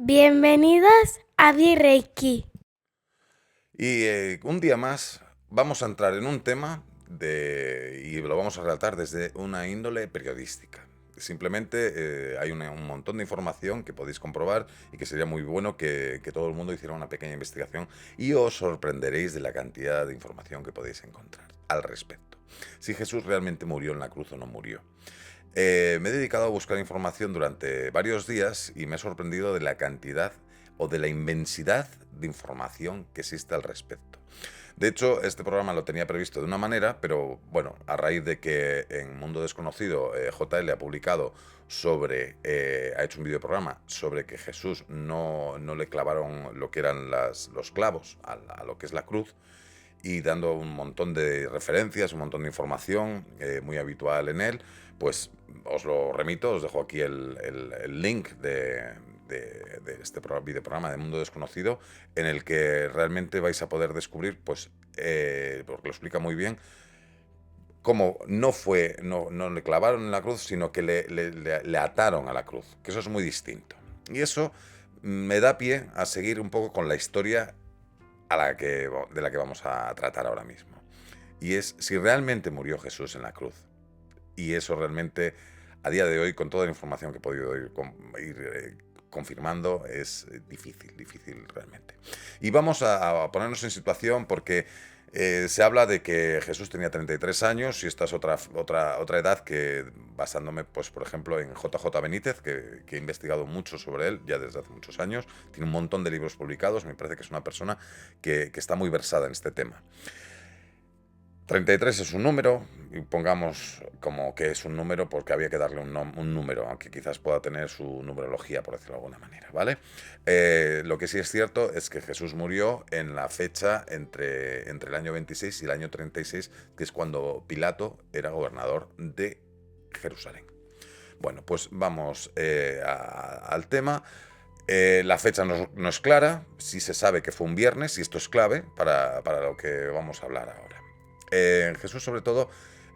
Bienvenidos a Reiki. Y un día más vamos a entrar en un tema y lo vamos a relatar desde una índole periodística. Simplemente hay un montón de información que podéis comprobar y que sería muy bueno que todo el mundo hiciera una pequeña investigación y os sorprenderéis de la cantidad de información que podéis encontrar al respecto. Si Jesús realmente murió en la cruz o no murió. Me he dedicado a buscar información durante varios días y me he sorprendido de la cantidad o de la inmensidad de información que existe al respecto. De hecho, este programa lo tenía previsto de una manera, pero bueno, a raíz de que en Mundo Desconocido JL ha publicado ha hecho un videoprograma sobre que Jesús no le clavaron lo que eran los clavos a lo que es la cruz, y dando un montón de referencias, un montón de información muy habitual en él, pues os lo remito, os dejo aquí el link de este videoprograma de Mundo Desconocido, en el que realmente vais a poder descubrir, pues, porque lo explica muy bien, cómo no le clavaron en la cruz, sino que le ataron a la cruz, que eso es muy distinto. Y eso me da pie a seguir un poco con la historia de la que vamos a tratar ahora mismo. Y es si realmente murió Jesús en la cruz. Y eso realmente, a día de hoy, con toda la información que he podido ir confirmando, es difícil realmente. Y vamos a ponernos en situación porque se habla de que Jesús tenía 33 años y esta es otra edad que, basándome, pues, por ejemplo, en JJ Benítez, que he investigado mucho sobre él ya desde hace muchos años, tiene un montón de libros publicados, me parece que es una persona que está muy versada en este tema. 33 es un número, y pongamos como que es un número porque había que darle un número, aunque quizás pueda tener su numerología, por decirlo de alguna manera, ¿vale? Lo que sí es cierto es que Jesús murió en la fecha entre el año 26 y el año 36, que es cuando Pilato era gobernador de Jerusalén. Bueno, pues vamos al tema. La fecha no es clara, sí se sabe que fue un viernes y esto es clave para lo que vamos a hablar ahora. Jesús, sobre todo,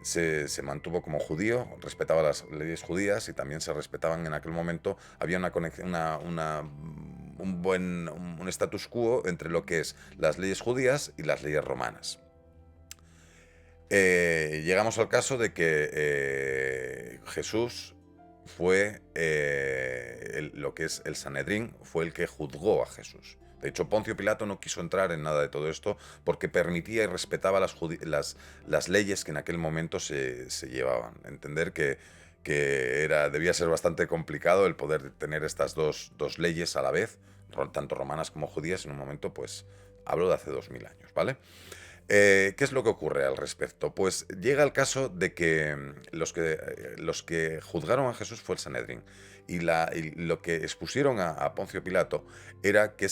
se mantuvo como judío, respetaba las leyes judías y también se respetaban en aquel momento. Había una conexión, un status quo entre lo que es las leyes judías y las leyes romanas. Llegamos al caso de que Jesús fue lo que es el Sanedrín, fue el que juzgó a Jesús. De hecho, Poncio Pilato no quiso entrar en nada de todo esto porque permitía y respetaba las leyes que en aquel momento se llevaban. Entender que debía ser bastante complicado el poder tener estas dos leyes a la vez, tanto romanas como judías, en un momento, pues, hablo de hace 2000 años, ¿vale? ¿Qué es lo que ocurre al respecto? Pues llega el caso de que los que juzgaron a Jesús fue el Sanedrín. Y lo que expusieron a Poncio Pilato era que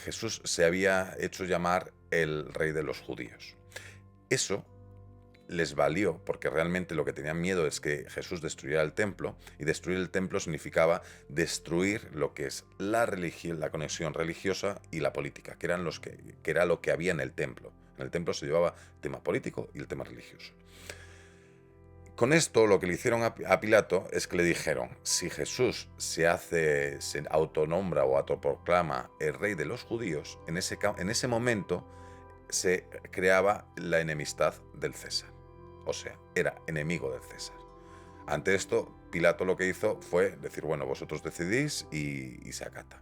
Jesús se había hecho llamar el rey de los judíos. Eso les valió, porque realmente lo que tenían miedo es que Jesús destruyera el templo, y destruir el templo significaba destruir lo que es la religión, la conexión religiosa y la política, que era lo que había en el templo. En el templo se llevaba el tema político y el tema religioso. Con esto lo que le hicieron a Pilato es que le dijeron, si Jesús se autonombra o autoproclama el rey de los judíos, en ese momento se creaba la enemistad del César. O sea, era enemigo del César. Ante esto, Pilato lo que hizo fue decir, bueno, vosotros decidís y se acata.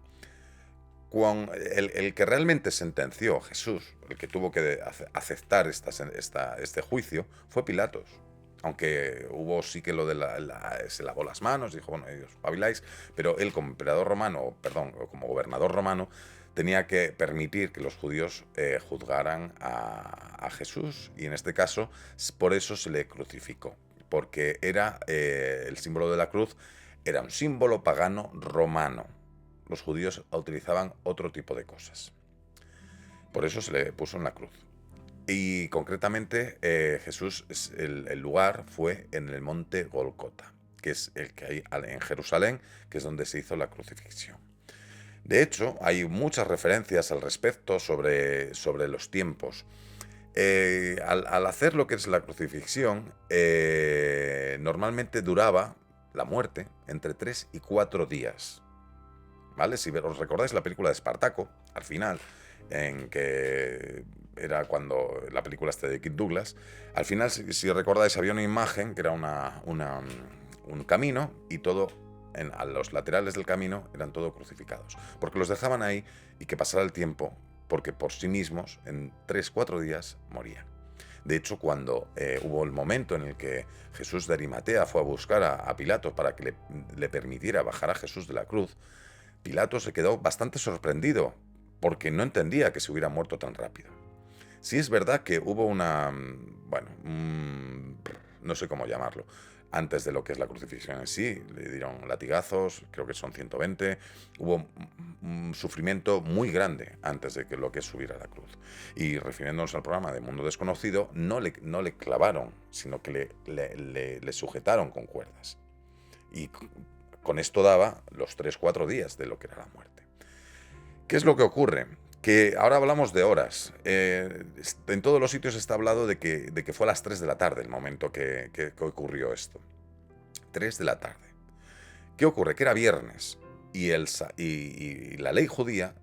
El que realmente sentenció Jesús, el que tuvo que aceptar este juicio, fue Pilatos. Aunque hubo sí que lo de se lavó las manos, dijo, bueno, ellos espabiláis, pero él como como gobernador romano, tenía que permitir que los judíos juzgaran a Jesús, y en este caso, por eso se le crucificó, porque era el símbolo de la cruz, era un símbolo pagano romano. Los judíos utilizaban otro tipo de cosas. Por eso se le puso en la cruz. Y concretamente Jesús, el lugar fue en el monte Golgota, que es el que hay en Jerusalén, que es donde se hizo la crucifixión. De hecho, hay muchas referencias al respecto sobre los tiempos. Al hacer lo que es la crucifixión, normalmente duraba la muerte entre 3 y 4 días. ¿vale? Si os recordáis la película de Espartaco, al final, en que era cuando la película de Kirk Douglas, al final, si recordáis, había una imagen que era un camino y todo, a los laterales del camino eran todo crucificados, porque los dejaban ahí y que pasara el tiempo, porque por sí mismos en 3-4 días morían. De hecho, cuando hubo el momento en el que Jesús de Arimatea fue a buscar a Pilatos para que le permitiera bajar a Jesús de la cruz, Pilatos se quedó bastante sorprendido porque no entendía que se hubiera muerto tan rápido. Sí es verdad que hubo bueno, no sé cómo llamarlo, antes de lo que es la crucifixión en sí, le dieron latigazos, creo que son 120, hubo un sufrimiento muy grande antes de que lo que es subir a la cruz. Y refiriéndonos al programa de Mundo Desconocido, no le clavaron, sino que le sujetaron con cuerdas. Y con esto daba los 3-4 días de lo que era la muerte. ¿Qué es lo que ocurre? Que ahora hablamos de horas. En todos los sitios está hablado de que fue a las 3 de la tarde el momento que ocurrió esto. 3 de la tarde. ¿Qué ocurre? Que era viernes y la ley judía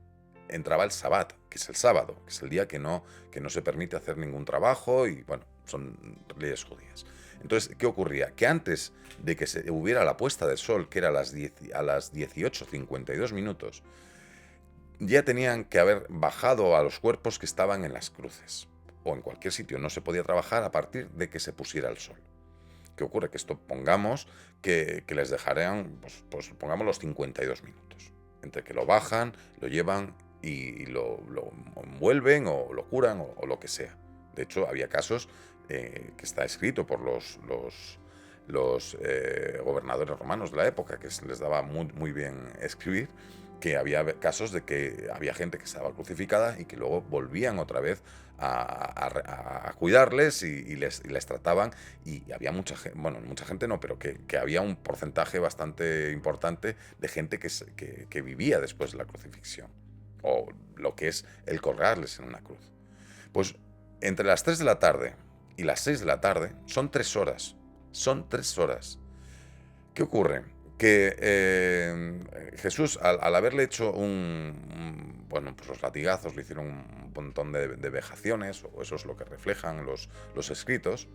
entraba el Sabbat, que es el sábado, que es el día que no se permite hacer ningún trabajo y, bueno, son leyes judías. Entonces, ¿qué ocurría? Que antes de que se hubiera la puesta del sol, que era a las 18:52 minutos, ya tenían que haber bajado a los cuerpos que estaban en las cruces o en cualquier sitio. No se podía trabajar a partir de que se pusiera el sol. ¿Qué ocurre? Que esto pongamos que les dejarían, pues pongamos los 52 minutos. Entre que lo bajan, lo llevan y lo envuelven o lo curan o lo que sea. De hecho, había casos que está escrito por los gobernadores romanos de la época, que les daba muy bien escribir, que había casos de que había gente que estaba crucificada y que luego volvían otra vez a cuidarles y les trataban, y había mucha gente, bueno, mucha gente no, pero que había un porcentaje bastante importante de gente que vivía después de la crucifixión, o lo que es el colgarles en una cruz. Pues entre las 3 de la tarde y las 6 de la tarde son 3 horas. Son 3 horas. ¿Qué ocurre? Que Jesús, al haberle hecho bueno, pues los latigazos, le hicieron un montón de vejaciones, o eso es lo que reflejan los escritos,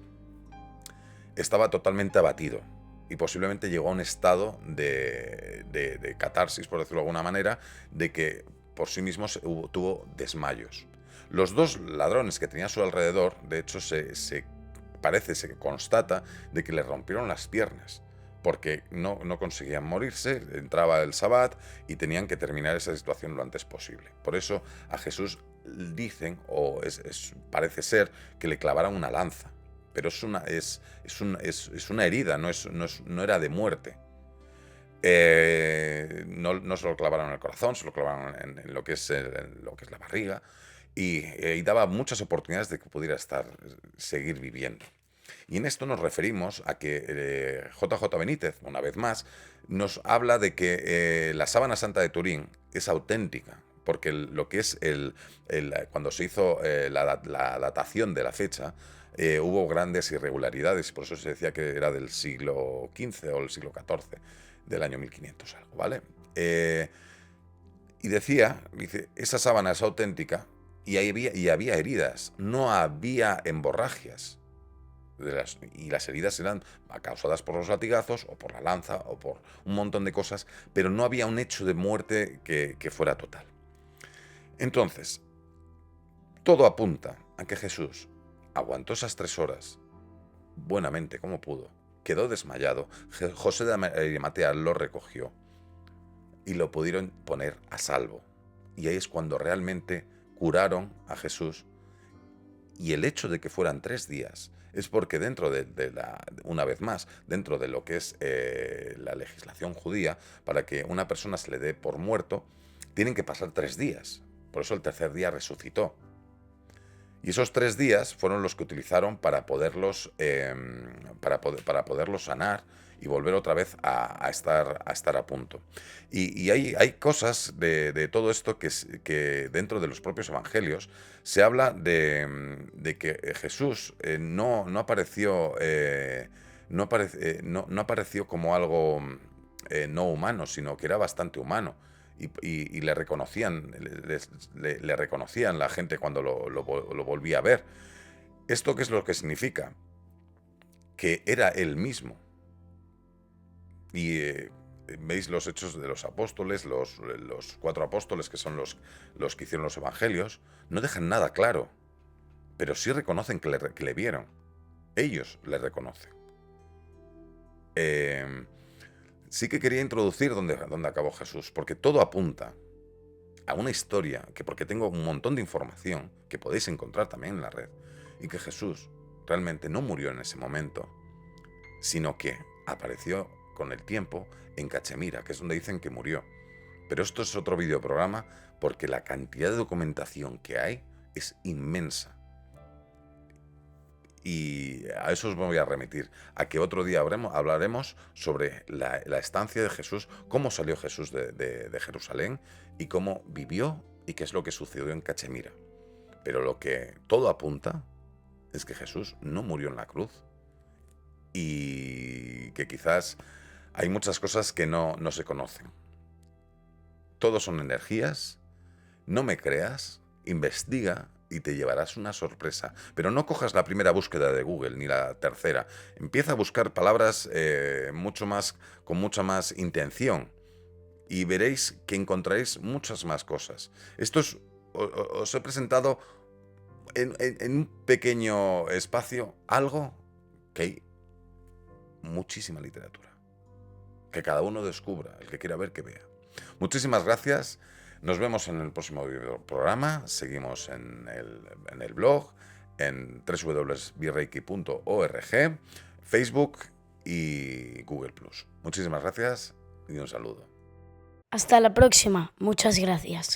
estaba totalmente abatido y posiblemente llegó a un estado de catarsis, por decirlo de alguna manera, de que por sí mismo tuvo desmayos. Los dos ladrones que tenía a su alrededor, de hecho, se constata de que le rompieron las piernas, porque no conseguían morirse, entraba el Sabbat y tenían que terminar esa situación lo antes posible. Por eso a Jesús dicen, o parece ser, que le clavaran una lanza, pero es una herida, no era de muerte. No se lo clavaron en el corazón, se lo clavaron en lo que es la barriga, y daba muchas oportunidades de que pudiera seguir viviendo. Y en esto nos referimos a que JJ Benítez, una vez más, nos habla de que la sábana santa de Turín es auténtica, porque lo que es cuando se hizo la datación de la fecha, hubo grandes irregularidades, por eso se decía que era del siglo XV o el siglo XIV, del año 1500 algo, ¿vale? Y dice, esa sábana es auténtica y había heridas, no había hemorragias. Y las heridas eran causadas por los latigazos o por la lanza o por un montón de cosas, pero no había un hecho de muerte que fuera total. Entonces, todo apunta a que Jesús aguantó esas 3 horas buenamente como pudo, quedó desmayado, José de Arimatea lo recogió y lo pudieron poner a salvo. Y ahí es cuando realmente curaron a Jesús. Y el hecho de que fueran 3 días es porque dentro una vez más, dentro de lo que es la legislación judía, para que una persona se le dé por muerto, tienen que pasar 3 días. Por eso el tercer día resucitó. Y esos 3 días fueron los que utilizaron para poderlos sanar y volver otra vez a estar a punto. Y hay cosas de todo esto que dentro de los propios evangelios se habla de que Jesús no apareció como algo no humano, sino que era bastante humano. y le reconocían, le reconocían la gente cuando lo volvía a ver. ¿Esto qué es lo que significa? Que era él mismo. Y veis los hechos de los apóstoles, los 4 apóstoles, que son los que hicieron los evangelios, no dejan nada claro, pero sí reconocen que le vieron. Ellos le reconocen. Sí que quería introducir dónde acabó Jesús, porque todo apunta a una historia, porque tengo un montón de información que podéis encontrar también en la red, y que Jesús realmente no murió en ese momento, sino que apareció con el tiempo en Cachemira, que es donde dicen que murió. Pero esto es otro videoprograma, porque la cantidad de documentación que hay es inmensa. Y a eso os voy a remitir, a que otro día hablaremos sobre la estancia de Jesús, cómo salió Jesús de Jerusalén y cómo vivió y qué es lo que sucedió en Cachemira. Pero lo que todo apunta es que Jesús no murió en la cruz y que quizás hay muchas cosas que no se conocen. Todos son energías, no me creas, investiga y te llevarás una sorpresa. Pero no cojas la primera búsqueda de Google, ni la tercera. Empieza a buscar palabras con mucha más intención y veréis que encontraréis muchas más cosas. Os he presentado en un pequeño espacio algo que hay muchísima literatura. Que cada uno descubra, el que quiera ver, que vea. Muchísimas gracias. Nos vemos en el próximo programa. Seguimos en el blog, en www.birreiki.org, Facebook y Google+. Muchísimas gracias y un saludo. Hasta la próxima. Muchas gracias.